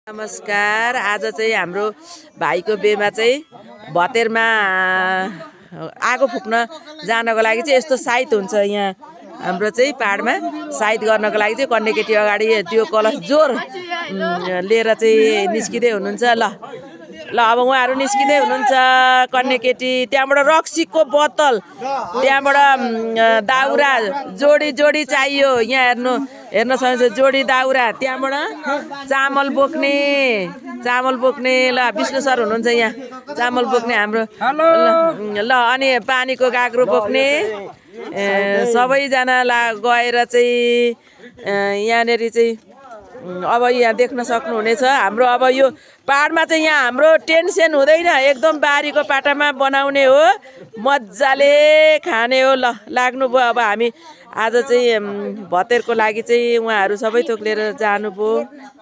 नमस्कार। आज चाहिँ हाम्रो भाइको बेमा चाहिँ भतेरमा आगो फुक्न जानको लागि चाहिँ यस्तो साइत हुन्छ। यहाँ हाम्रो चाहिँ पाहाडमा साइत गर्नको लागि चाहिँ कन्या केटी अगाडि त्यो कलश जोर लिएर चाहिँ निस्किँदै हुनुहुन्छ। ल अब उहाँहरू निस्किँदै हुनुहुन्छ। कन्या केटी त्यहाँबाट रक्सीको बोतल, त्यहाँबाट दाउरा जोडी जोडी चाहियो। यहाँ हेर्न सक्नुहुन्छ जोडी दाउरा, त्यहाँबाट चामल बोक्ने ल विष्णु सर हुनुहुन्छ यहाँ, चामल बोक्ने हाम्रो ल अनि पानीको गाग्रो बोक्ने सबैजना गएर चाहिँ यहाँनिर चाहिँ अब यहाँ देख्न सक्नुहुनेछ। हाम्रो अब यो पाहाडमा चाहिँ यहाँ हाम्रो टेन्सन हुँदैन, एकदम बारीको पाटामा बनाउने हो, मजाले खाने हो। ल लाग्नुभयो। अब हामी आज चाहिँ भतेरको लागि चाहिँ उहाँहरू सबै थोक लिएर जानुभयो।